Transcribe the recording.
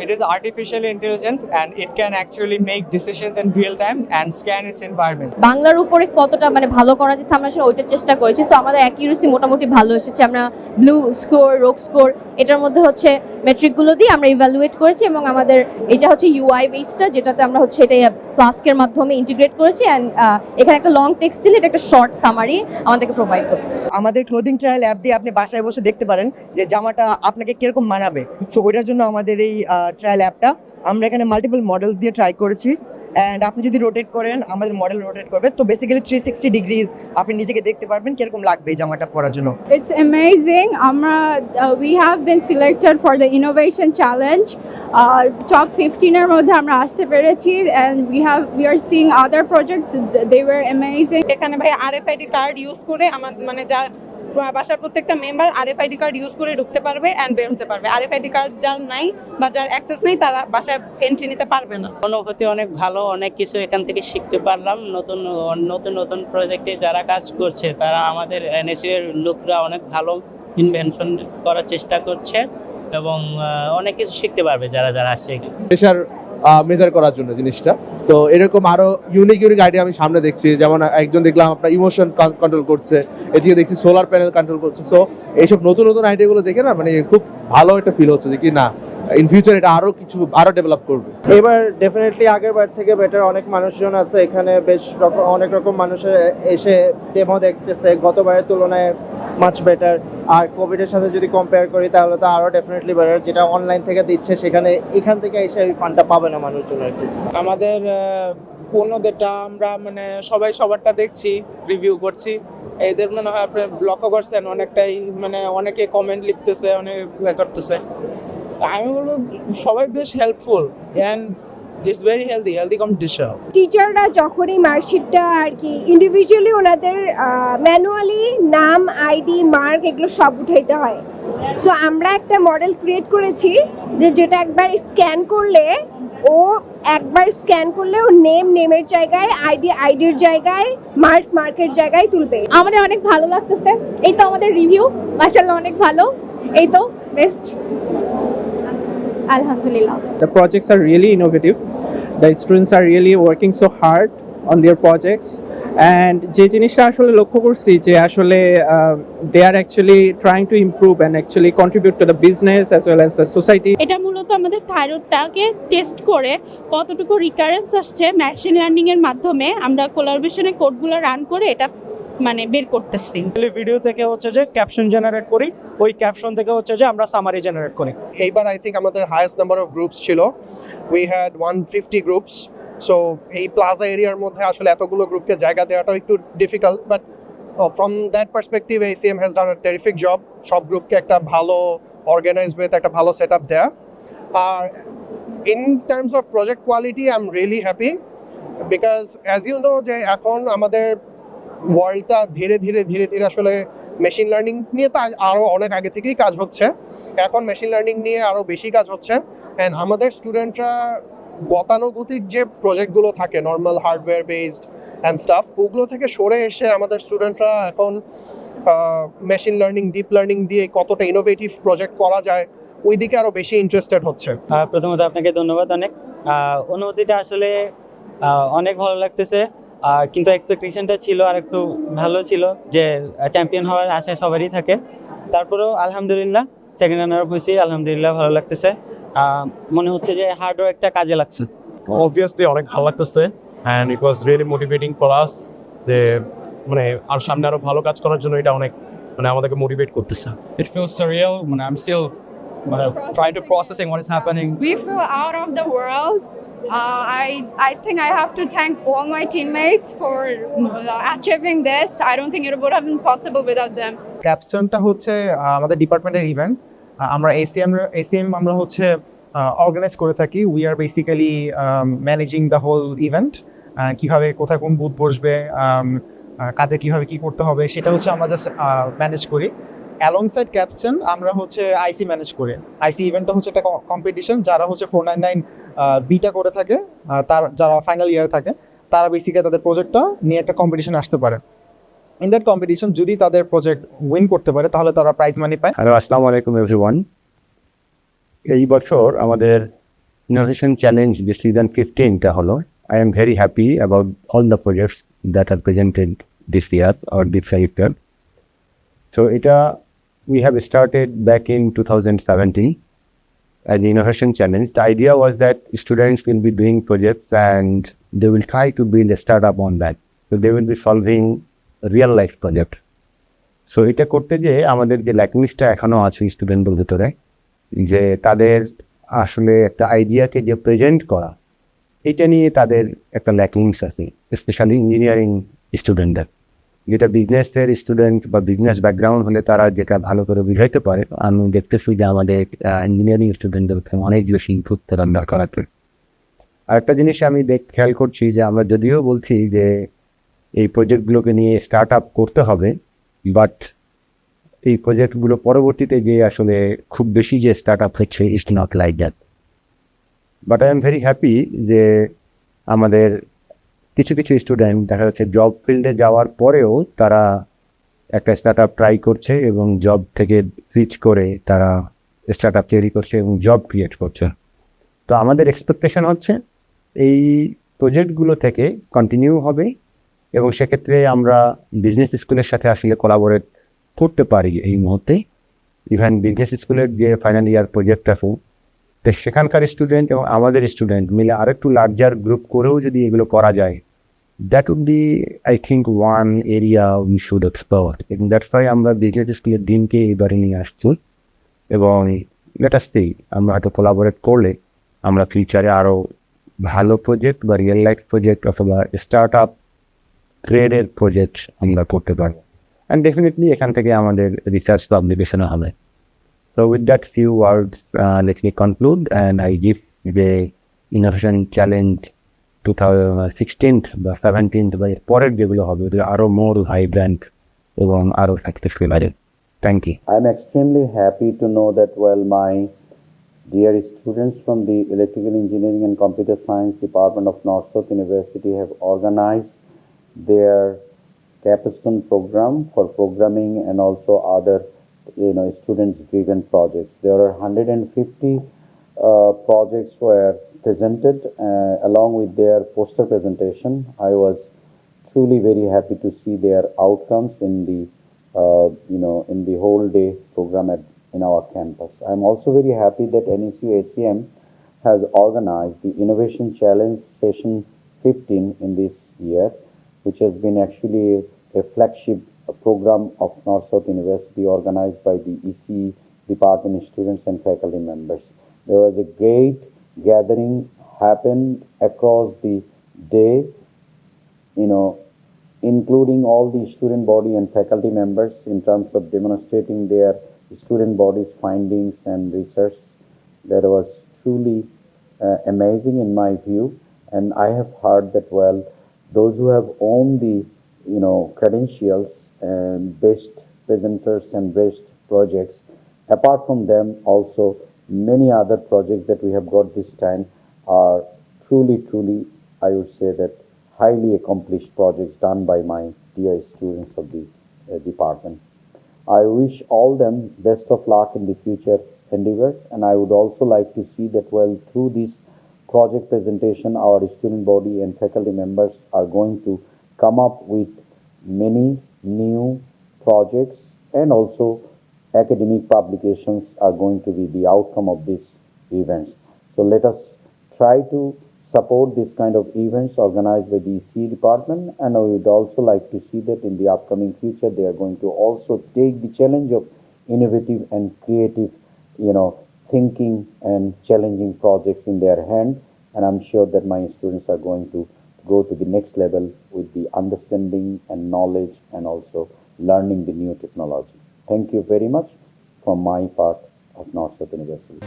it is artificially intelligent and it can actually make decisions in real time and scan its environment. বাংলার উপরে কতটা মানে ভালো করা যাচ্ছে আমরা আসলে ওইটার চেষ্টা করেছি। সো আমাদের অ্যাকিউরেসি মোটামুটি ভালো এসেছে। আমরা ব্লু স্কোর, রোক স্কোর এটার মধ্যে হচ্ছে মেট্রিকগুলো দিয়ে আমরা ইভ্যালুয়েট করেছি এবং আমাদের এটা হচ্ছে ইউআই বেসটা, যেটাতে আমরা হচ্ছে এটা ফ্লাস্কের মাধ্যমে ইন্টিগ্রেট করেছি অ্যান্ড এখানে একটা লং টেক্সট দিলে এটা একটা শর্ট সামারি আমাদেরকে প্রোভাইড করছে। আমাদের ক্লোদিং ট্রায়াল অ্যাপ দিয়ে আপনি বাসায় বসে দেখতে পারেন যে জামাটা আপনাকে কিরকম মানাবে। সো ওইটার জন্য আমাদের এই ট্রায়াল অ্যাপটা আমরা এখানে মাল্টিপল মডেলস দিয়ে ট্রাই করেছি অ্যান্ড আপনি যদি রোটেট করেন আমাদের মডেল রোটেট করবে, তো বেসিক্যালি 360 ডিগ্রিজ আপনি নিজেকে দেখতে পারবেন কিরকম লাগবে এই জামাটা পরার জন্য। It's amazing. We have been selected for the innovation challenge. Top 15 এর মধ্যে আমরা আসতে পেরেছি and we are seeing other projects. They were amazing. এখানে ভাই RFID কার্ড ইউজ করে মানে যা বাসার প্রত্যেকটা মেম্বার RFID কার্ড ইউজ করে ঢুকতে পারবে এন্ড বের হতে পারবে। RFID কার্ড যার নাই বা যার অ্যাক্সেস নেই তারা বাসায় এন্ট্রি নিতে পারবে না। অনুভূতি অনেক ভালো, অনেক কিছু এখান থেকে শিখতে পারলাম। নতুন নতুন নতুন প্রজেক্টে যারা কাজ করছে তারা আমাদের NSU এর লোকরা অনেক ভালো ইনভেনশন করার চেষ্টা করছে এবং অনেক কিছু শিখতে পারবে যারা যারা আসছে। প্রেশার মেজার করার জন্য জিনিসটা, তো এরকম আরো ইউনিক আইডিয়া আমি সামনে দেখছি। যেমন একজন দেখলাম আপনার ইমোশন কন্ট্রোল করছে, এদিকে দেখছি সোলার প্যানেল কন্ট্রোল করছে। সো এইসব নতুন নতুন আইডিয়াগুলো দেখে না মানে খুব ভালো একটা ফিল হচ্ছে যে কি না ইন ফিউচার এটা আরো ডেভেলপ করবে। এবার ডেফিনেটলি আগের বার থেকে বেটার। অনেক মানুষজন আছে এখানে, বেশ অনেক রকম মানুষ এসে ডেমো দেখতেছে, গতবারের তুলনায় মাচ বেটার। আর কোভিডের সাথে যদি কম্পেয়ার করি তাহলে তো আরো ডেফিনেটলি বেটার। যেটা অনলাইন থেকে দিচ্ছে সেখানে এখান থেকে এসে ওই ফান্ডটা পাবে না মানুষজন আর কি। আমাদের পণ্যদেরটা আমরা মানে সবাই সবারটা দেখছি, রিভিউ করছি। এদের মনে হয় আপনি লক্ষ্য করছেন অনেকটাই মানে অনেকে কমেন্ট লিখতেছে, অনেক করতেছে। আমি বলবো সবাই বেশ helpful and it's very healthy competition. টিচাররা যখনই মার্কশিটটা আর কি ইন্ডিভিজুয়ালি ওনাদের ম্যানুয়ালি নাম, আইডি, মার্ক এগুলো সব উঠাইতে হয়। সো আমরা একটা মডেল ক্রিয়েট করেছি যেটা একবার স্ক্যান করলে ও নেমের জায়গায়, আইডির জায়গায়, মার্কের জায়গায় তুলবে। আমাদের অনেক ভালো লাগতেছে। এই তো আমাদের রিভিউ মাশাআল্লাহ অনেক ভালো। এই তো best Alhamdulillah. The projects are really innovative. The students are really working so hard on their projects. And যে জিনিসটা আসলে লক্ষ্য করছি যে আসলে they are actually trying to improve and actually contribute to the business as well as the society. এটা মূলত আমাদের থাইরয়েডটাকে টেস্ট করে কতটুকু রিকারেন্স আসছে মেশিন লার্নিং এর মাধ্যমে আমরা কোলাবরেশনে কোডগুলো রান করে এটা মানে বের করতেছি। ভিডিও থেকে হচ্ছে যে ক্যাপশন জেনারেট করি, ওই ক্যাপশন থেকে হচ্ছে যে আমরা সামারি জেনারেট করি। এইবার আই থিঙ্ক আমাদের হাইয়েস্ট নাম্বার অফ গ্রুপস ছিল, উই হ্যাড 150 গ্রুপস। সো এই প্লাজা এরিয়ার মধ্যে আসলে এতগুলো গ্রুপকে জায়গা দেওয়াটা একটু difficult, but from that perspective ACM has done a terrific job. সব গ্রুপকে একটা ভালো অর্গানাইজ ওয়েতে একটা ভালো সেট আপ দেয়া। আর in terms of project quality I am really happy because as you know যে এখন আমাদের ওয়ার্ল্ডটা ধীরে ধীরে আসলে মেশিন লার্নিং নিয়ে তো আরও অনেক আগে থেকেই কাজ হচ্ছে, এখন মেশিন লার্নিং নিয়ে আরও বেশি কাজ হচ্ছে। অ্যান্ড আমাদের স্টুডেন্টরা গতানুগতিক যে প্রজেক্টগুলো থাকে normal hardware based and staff, ওগুলো থেকে সরে এসে আমাদের স্টুডেন্টরা এখন মেশিন লার্নিং, ডিপ লার্নিং দিয়ে কতটা ইনোভেটিভ প্রজেক্ট করা যায় ওই দিকে আরও বেশি ইন্টারেস্টেড হচ্ছে। প্রথমত আপনাকে ধন্যবাদ অনেক। অনুভূতিটা আসলে অনেক ভালো লাগতেছে, কিন্তু এক্সপেকটেশনটা ছিল আর একটু ভালো ছিল যে চ্যাম্পিয়ন হওয়ার আশা সবারই থাকে। তারপরেও আলহামদুলিল্লাহ সেকেন্ড রানার আপ হয়েছি, আলহামদুলিল্লাহ ভালো লাগতেছে। মনে হচ্ছে যে হার্ড ওয়ার্কটা কাজে লাগছে। অবভিয়াসলি অনেক ভালো লাগতেছে and it was really motivating for us যে মানে আর সামনে আরো ভালো কাজ করার জন্য এটা অনেক মানে আমাদেরকে মোটিভেট করতেছে। It feels surreal when I'm still trying to processing what is happening. We feel out of the world. I think I have to thank all my teammates for achieving this. I don't think it would have been possible without them. ক্যাপশনটা হচ্ছে আমাদের ডিপার্টমেন্টের event. আমরা ACM আমরা হচ্ছে organise করে থাকি। We are basically managing the whole event. কীভাবে কোথায় কোন বুথ বসবে, কাদের কীভাবে কী করতে হবে সেটা হচ্ছে আমরা জাস্ট ম্যানেজ করি। অ্যালংসাইড ক্যাপশন আমরা হচ্ছে আইসি ম্যানেজ করি। আইসি ইভেন্টটা হচ্ছে একটা কম্পিটিশন, যারা হচ্ছে 499 বিটা করে থাকে, যারা ফাইনাল ইয়ারে থাকে তারা বেসিক্যালি তাদের প্রজেক্টটা নিয়ে একটা কম্পিটিশন আসতে পারে। ইন দ্যাট কম্পিটিশন যদি তাদের প্রজেক্ট উইন করতে পারে তাহলে তারা প্রাইজ মানি পায়। হ্যালো, আসসালামু আলাইকুম এভরিওয়ান। এই বছর আমাদের Innovation Challenge this season 15 টা হলো, I am very happy about all the projects that are presented this year or this year. So we have started back in 2017 as the Innovation Challenge. The idea was that students will be doing projects and they will try to build a startup on that. So they will be solving real life project. So এটা করতে যে আমাদের যে ল্যাকিংসটা এখনো আছে স্টুডেন্টদের ভিতরে, যে তাদের আসলে একটা আইডিয়াকে যে প্রেজেন্ট করা, এটা নিয়ে তাদের একটা ল্যাকিংস আছে, স্পেশালি ইঞ্জিনিয়ারিং স্টুডেন্টদের। যেটা বিজনেসের স্টুডেন্ট বা বিজনেস ব্যাকগ্রাউন্ড হলে তারা যেটা ভালো করে বুঝাইতে পারে, আমি দেখতেছি যে আমাদের ইঞ্জিনিয়ারিং স্টুডেন্টদের অনেক বেশি ইনপুট তারা দরকার আছে। আরেকটা জিনিস আমি খেয়াল করছি যে আমরা যদিও বলছি যে এই প্রজেক্টগুলোকে নিয়ে স্টার্ট আপ করতে হবে, বাট এই প্রজেক্টগুলো পরবর্তীতে যে আসলে খুব বেশি যে স্টার্ট আপ হচ্ছে, it's not like that. But I am very happy যে আমাদের কিছু কিছু স্টুডেন্ট দেখা যাচ্ছে জব ফিল্ডে যাওয়ার পরেও তারা একটা স্টার্ট আপ ট্রাই করছে এবং জব থেকে সুইচ করে তারা স্টার্ট আপ তৈরি করছে এবং জব ক্রিয়েট করছে। তো আমাদের এক্সপেকটেশন হচ্ছে এই প্রজেক্টগুলো থেকে কন্টিনিউ হবে এবং সেক্ষেত্রে আমরা বিজনেস স্কুলের সাথে আসলে কোলাবোরেট করতে পারি। এই মুহূর্তে ইভেন বিজনেস স্কুলের যে ফাইনাল ইয়ার প্রজেক্ট আছে, তো সেখানকার স্টুডেন্ট এবং আমাদের স্টুডেন্ট মিলে আরেকটু লার্জার গ্রুপ করেও যদি এগুলো করা যায়, that would be I think one area we should explore. এবং দ্যাটস ওয়াই আমরা বিজনেস স্কুলের দিনকে এবারে নিয়ে আসছি এবং লেট আস সি আমরা হয়তো কোলাবোরেট করলে আমরা ফিউচারে আরও ভালো প্রজেক্ট বা রিয়েল লাইফ প্রজেক্ট অথবা স্টার্ট আপ গ্রেডের প্রজেক্ট আমরা করতে পারবো। অ্যান্ড ডেফিনেটলি এখান থেকে আমাদের রিসার্চ পাবলিকেশনও হবে। So with that few words, let me conclude and I give the Innovation Challenge 2016 বা 17 বা পরের যেগুলো হবে আরও মোর ভাইব্রেন্ট এবং আরও সাকসেসফুল হবে। Thank you. I'm extremely happy to know that my dear students from the Electrical Engineering and Computer Science Department of North-South University have organized their capstone program for programming and also other students driven projects. There are 150 projects were presented along with their poster presentation. I was truly very happy to see their outcomes in the in the whole day program in our campus. I'm also very happy that NSU ACM has organized the Innovation Challenge Session 15 in this year, which has been actually a flagship program of North-South University organized by the EC department students and faculty members. There was a great gathering happened across the day, including all the student body and faculty members in terms of demonstrating their student body's findings and research. That was truly amazing in my view, and I have heard that those who have owned the credentials and best presenters and best projects, apart from them also many other projects that we have got this time are truly I would say that highly accomplished projects done by my dear students of the department. I wish all them best of luck in the future endeavors, and I would also like to see that through this project presentation our student body and faculty members are going to come up with many new projects, and also academic publications are going to be the outcome of these events. So let us try to support this kind of events organized by the EC department, and I would also like to see that in the upcoming future they are going to also take the challenge of innovative and creative thinking and challenging projects in their hand, and I'm sure that my students are going to go to the next level with the understanding and knowledge and also learning the new technology. Thank you very much from my part of North-South University.